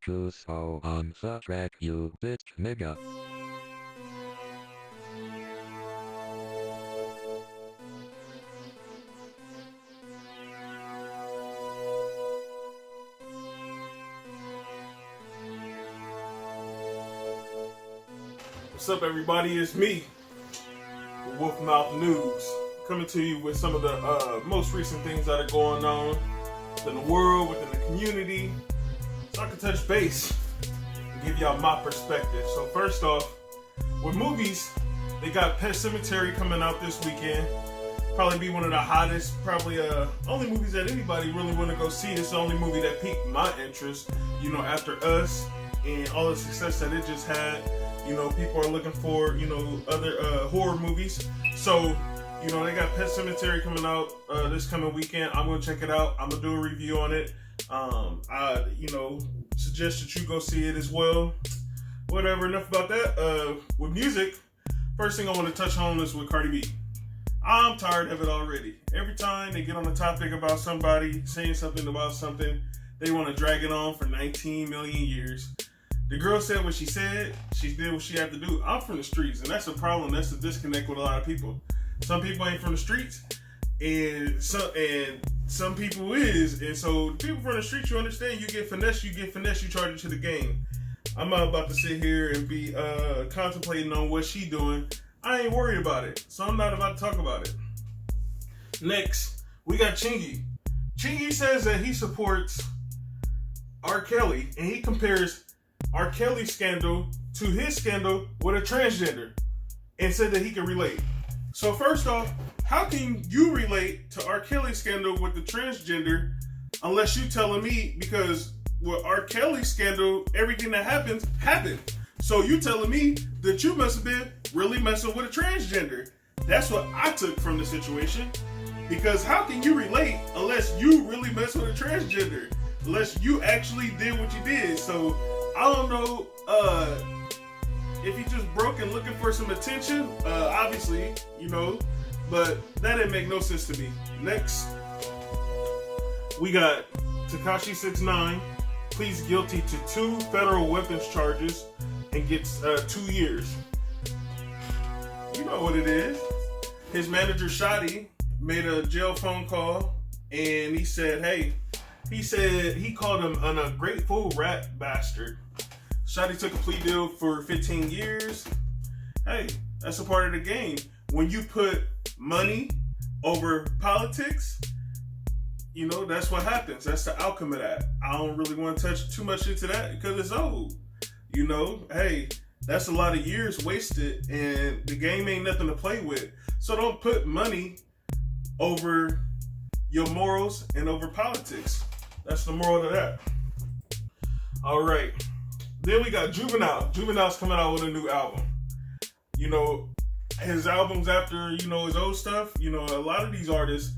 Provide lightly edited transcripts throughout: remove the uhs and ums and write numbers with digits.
Cusco on the track, you bitch nigga. What's up, everybody? It's me, Wolfmouth News, coming to you with some of the most recent things that are going on within the world, within the community, so I can touch base and give y'all my perspective. So first off, with movies, they got Pet Sematary coming out this weekend. Probably be one of the hottest, probably only movies that anybody really want to go see. It's the only movie that piqued my interest, after Us and all the success that it just had. People are looking for, other horror movies. So, they got Pet Sematary coming out this coming weekend. I'm going to check it out. I'm going to do a review on it. I suggest that you go see it as well. Whatever, enough about that. With music, first thing I want to touch on is with Cardi B. I'm tired of it already. Every time they get on a topic about somebody saying something about something, they want to drag it on for 19 million years. The girl said what she said. She did what she had to do. I'm from the streets, and that's a problem. That's a disconnect with a lot of people. Some people ain't from the streets, and some people is. And so the people from the streets, you understand, you get finesse, you charge it to the game. I'm not about to sit here and be contemplating on what she doing. I ain't worried about it, so I'm not about to talk about it. Next, we got Chingy. Chingy says that he supports R. Kelly, and he compares R. Kelly's scandal to his scandal with a transgender, and said that he can relate. So first off, how can you relate to R. Kelly's scandal with the transgender unless you telling me, because with R. Kelly's scandal, everything that happened. So you telling me that you must have been really messing with a transgender. That's what I took from the situation. Because how can you relate unless you really mess with a transgender? Unless you actually did what you did. So I don't know if you just broke and looking for some attention. Obviously, but that didn't make no sense to me. Next, we got Tekashi 6ix9ine pleads guilty to 2 federal weapons charges and gets 2 years. You know what it is. His manager Shotty made a jail phone call, and he said, he called him an ungrateful rat bastard. Shotty took a plea deal for 15 years. Hey, that's a part of the game. When you put money over politics, that's what happens. That's the outcome of that. I don't really want to touch too much into that because it's old. Hey, that's a lot of years wasted, and the game ain't nothing to play with. So don't put money over your morals and over politics. That's the moral of that. All right. Then we got Juvenile. Juvenile's coming out with a new album. His albums after, his old stuff, a lot of these artists,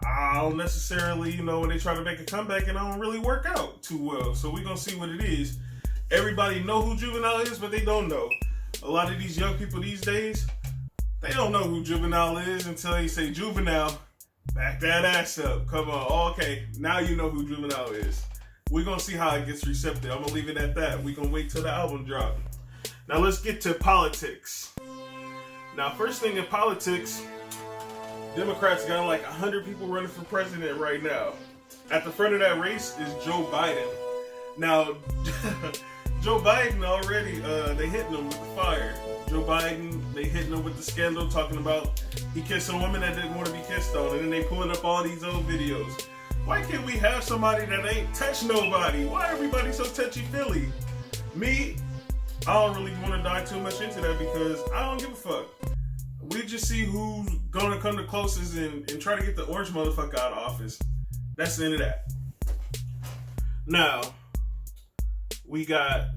I don't necessarily, when they try to make a comeback, and I don't really work out too well. So we're going to see what it is. Everybody know who Juvenile is, but they don't know. A lot of these young people these days, they don't know who Juvenile is until they say, Juvenile, back that ass up. Come on. Okay, now you know who Juvenile is. We're going to see how it gets receptive. I'm going to leave it at that. We're going to wait till the album drop. Now let's get to politics. Now, first thing in politics, Democrats got like 100 people running for president right now. At the front of that race is Joe Biden. Now, Joe Biden already, they hitting him with the fire. Joe Biden, they hitting him with the scandal, talking about he kissed a woman that didn't want to be kissed on, and then they pulling up all these old videos. Why can't we have somebody that ain't touched nobody? Why everybody so touchy-feely? Me, I don't really want to dive too much into that because I don't give a fuck. We just see who's gonna come the closest and try to get the orange motherfucker out of office. That's the end of that. Now, we got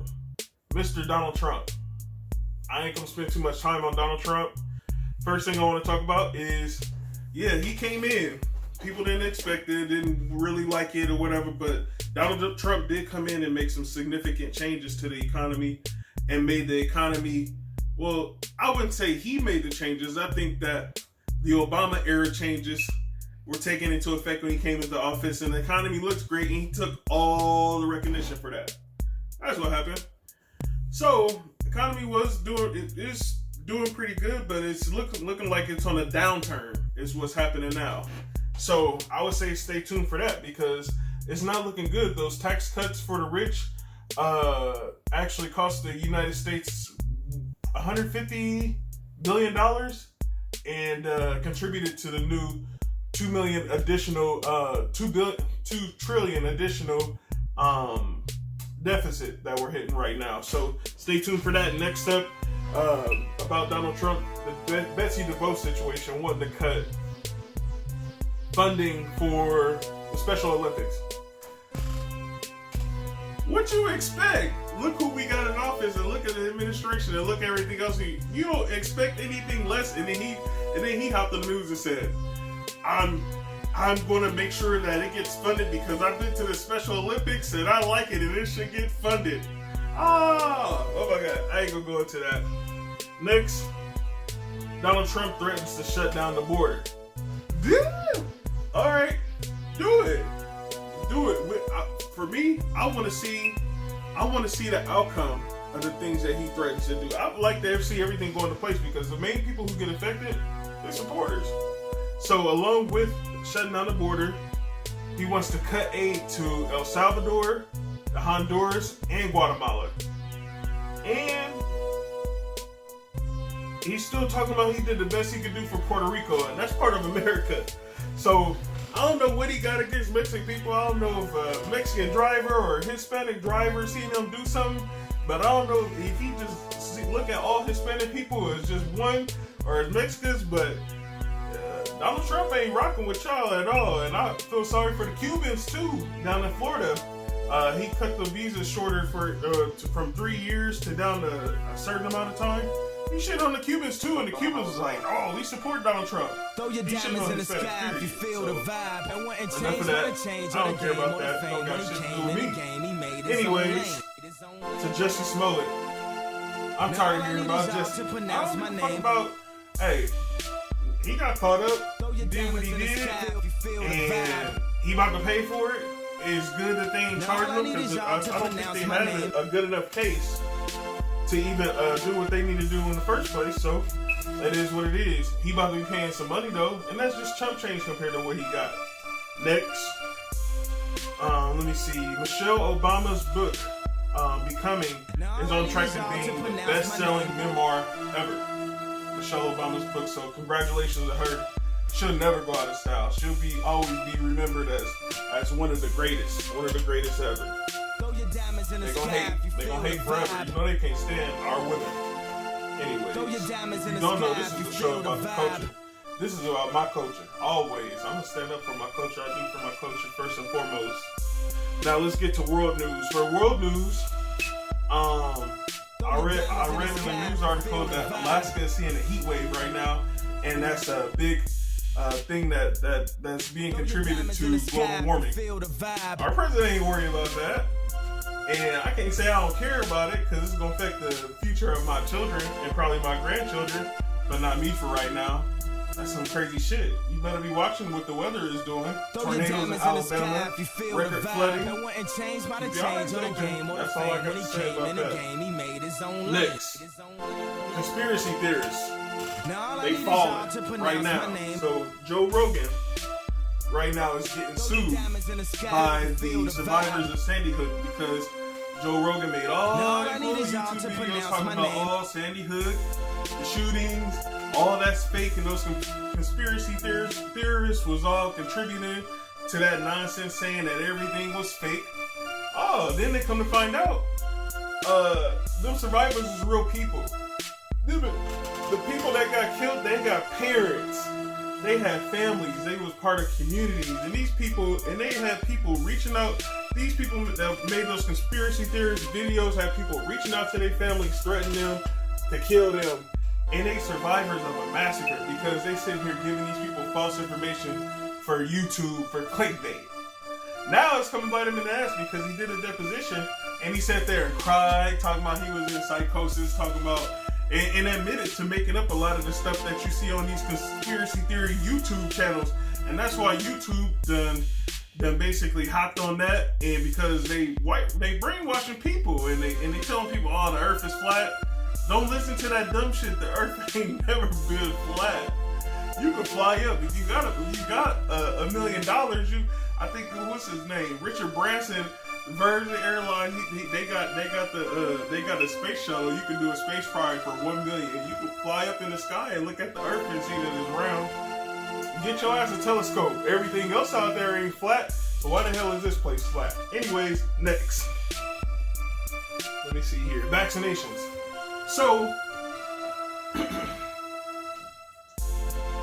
Mr. Donald Trump. I ain't gonna spend too much time on Donald Trump. First thing I want to talk about is, he came in. People didn't expect it, didn't really like it or whatever, but Donald Trump did come in and make some significant changes to the economy and made the economy, well, I wouldn't say he made the changes. I think that the Obama era changes were taken into effect when he came into office, and the economy looks great, and he took all the recognition for that. That's what happened. So, economy is doing pretty good, but it's looking like it's on a downturn. Is what's happening now. So I would say stay tuned for that because it's not looking good. Those tax cuts for the rich actually cost the United States $150 billion and contributed to the new 2 trillion additional deficit that we're hitting right now. So stay tuned for that. Next up, about Donald Trump, the Betsy DeVos situation, wanting to cut funding for the Special Olympics. What you expect? Look who we got in office, and look at the administration, and look at everything else. You don't expect anything less. And then he hopped on the news and said, "I'm going to make sure that it gets funded because I've been to the Special Olympics and I like it, and it should get funded." Oh my God! I ain't gonna go into that. Next, Donald Trump threatens to shut down the border. All right, do it. For me, I want to see the outcome of the things that he threatens to do. I would like to see everything go into place because the main people who get affected, they're supporters. So along with shutting down the border, he wants to cut aid to El Salvador, Honduras, and Guatemala. And he's still talking about he did the best he could do for Puerto Rico, and that's part of America. So I don't know what he got against Mexican people. I don't know if a Mexican driver or Hispanic driver seen him do something, but I don't know if he just look at all Hispanic people as just one or as Mexicans, but Donald Trump ain't rocking with y'all at all, and I feel sorry for the Cubans too down in Florida. He cut the visa shorter from 3 years to down to a certain amount of time. He shit on the Cubans too, and the Cubans was like, "Oh, we support Donald Trump." Throw your diamonds in the sky if you feel the vibe. And what enough of that. I don't care about that. Don't got shit to do with me. Anyways, to Jussie Smollett. I'm tired of hearing about Jussie. I don't give a fuck about. Hey, he got caught up. He did what he did, and he about to pay for it. It's good that they ain't charging him because I don't think they had a good enough case to even do what they need to do in the first place. So that is what it is. He about to be paying some money though, and that's just chump change compared to what he got. Next, let me see. Michelle Obama's book, Becoming, is on track to being the best-selling memoir ever. Michelle Obama's book. So congratulations to her. She'll never go out of style. She'll always be remembered as one of the greatest ever. They gonna hate forever. You know they can't stand our women. Anyways, you don't know this is a show about the culture. This is about my culture. Always, I'm gonna stand up for my culture. I do for my culture first and foremost. Now let's get to world news. For world news, I read in a news article that Alaska is seeing a heat wave right now, and that's a big thing that's being contributed to global warming. Our president ain't worried about that, and I can't say I don't care about it because it's gonna affect the future of my children and probably my grandchildren, but not me for right now. That's some crazy shit. You better be watching what the weather is doing. Tornadoes in Alabama, record flooding. That's all I got to say about that. Next, conspiracy theorists. They falling right now. So Joe Rogan right now is getting sued by the survivors of Sandy Hook because Joe Rogan made all these YouTube videos talking about all Sandy Hook, the shootings, all that's fake, and those conspiracy theorists was all contributing to that nonsense, saying that everything was fake. Oh, then they come to find out, them survivors is real people. The people that got killed, they got parents. They had families. They was part of communities. And these people, and they had people reaching out. These people that made those conspiracy theorist videos had people reaching out to their families, threatening them to kill them. And they survivors of a massacre because they sit here giving these people false information for YouTube, for clickbait. Now it's coming bite him in the ass because he did a deposition and he sat there and cried, talking about he was in psychosis, talking about and admitted to making up a lot of the stuff that you see on these conspiracy theory YouTube channels. And that's why YouTube done basically hopped on that, and because they brainwashing people and they telling people, oh, the earth is flat. Don't listen to that dumb shit. The earth ain't never been flat. You can fly up if you got $1 million. I think what's his name, Richard Branson, Virgin Airlines. They got the space shuttle. You can do a space ride for $1 million. You can fly up in the sky and look at the earth and see that it's round. Get your ass a telescope. Everything else out there ain't flat. So why the hell is this place flat? Anyways, next. Let me see here. Vaccinations. So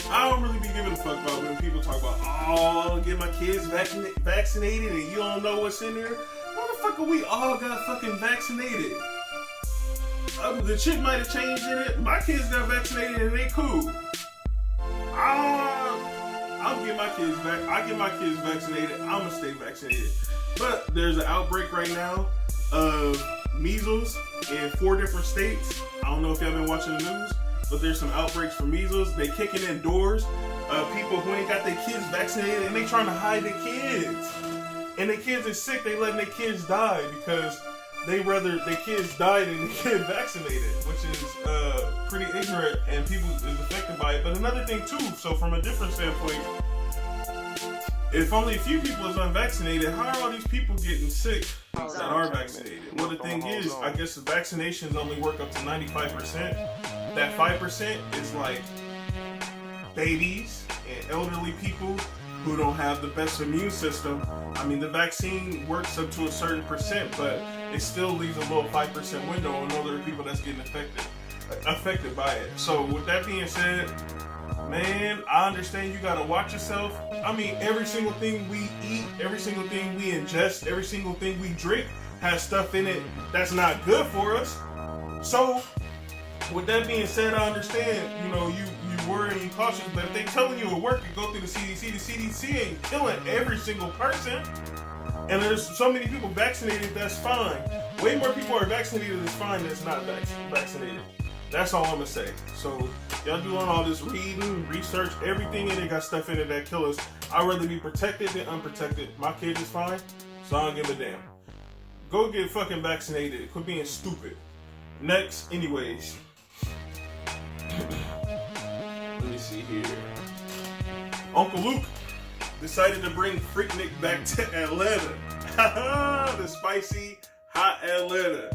I don't really be giving a fuck about when people talk about, oh, get my kids vaccinated and you don't know what's in there. Motherfucker, we all got fucking vaccinated. The shit might have changed in it. My kids got vaccinated and they cool. I'll get my kids back. I get my kids vaccinated. I'm gonna stay vaccinated. But there's an outbreak right now of measles in 4 different states. I don't know if y'all been watching the news, but there's some outbreaks for measles. They kicking in doors. People who ain't got their kids vaccinated and they trying to hide their kids. And their kids are sick. They letting their kids die because they rather their kids die than they get vaccinated, which is pretty ignorant, and people is affected by it. But another thing too, so from a different standpoint, if only a few people is unvaccinated, how are all these people getting sick that are vaccinated? Well, the thing is, I guess the vaccinations only work up to 95%. That 5% is like babies and elderly people who don't have the best immune system. I mean, the vaccine works up to a certain percent, but it still leaves a little 5% window on other people that's getting affected by it. So with that being said, man, I understand you gotta watch yourself. I mean, every single thing we eat, every single thing we ingest, every single thing we drink has stuff in it that's not good for us. So with that being said, I understand, you know, you worry and you cautious, but if they telling you at work and go through the CDC ain't killing every single person. And there's so many people vaccinated, that's fine. Way more people are vaccinated that's fine that's not vaccinated. That's all I'm gonna say. So y'all doing all this reading, research, everything in it got stuff in it that kill us. I'd rather be protected than unprotected. My kid is fine, so I don't give a damn. Go get fucking vaccinated. Quit being stupid. Next, anyways. Let me see here. Uncle Luke decided to bring Freaknik back to Atlanta. The spicy, hot Atlanta.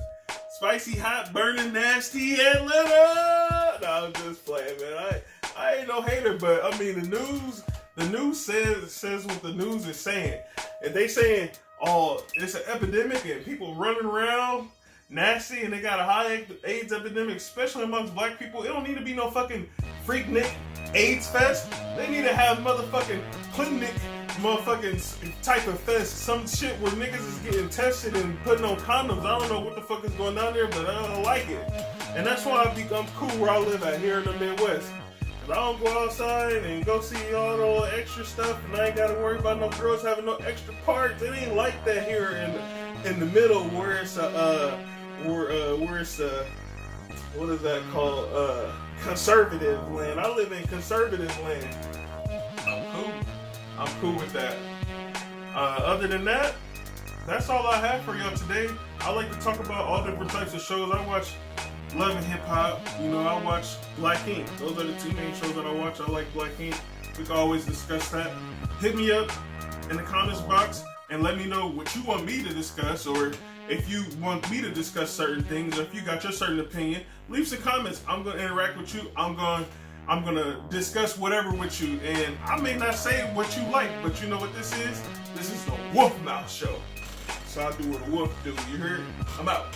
Spicy, hot, burning, nasty Atlanta. No, I'm just playing, man. I ain't no hater, but I mean the news says what the news is saying. If they saying, oh, it's an epidemic and people running around nasty and they got a high AIDS epidemic, especially amongst black people, it don't need to be no fucking Freaknik AIDS fest. They need to have motherfucking clinic motherfucking type of fest. Some shit where niggas is getting tested and putting on condoms. I don't know what the fuck is going on there, but I don't like it. And that's why I'm cool where I live at here in the Midwest. Cause I don't go outside and go see all the extra stuff, and I ain't gotta worry about no girls having no extra parts. It ain't like that here in the middle where it's what is that called? Conservative land. I live in conservative land. I'm cool with that. Other than that, that's all I have for y'all today. I like to talk about all different types of shows. I watch Love and Hip Hop. You know, I watch Black Ink. Those are the 2 main shows that I watch. I like Black Ink. We can always discuss that. Hit me up in the comments box and let me know what you want me to discuss, or if you want me to discuss certain things, or if you got your certain opinion, leave some comments. I'm gonna interact with you. I'm gonna discuss whatever with you, and I may not say what you like, but you know what this is? This is the Wolf Mouth Show. So I do what a wolf do. You heard? I'm out.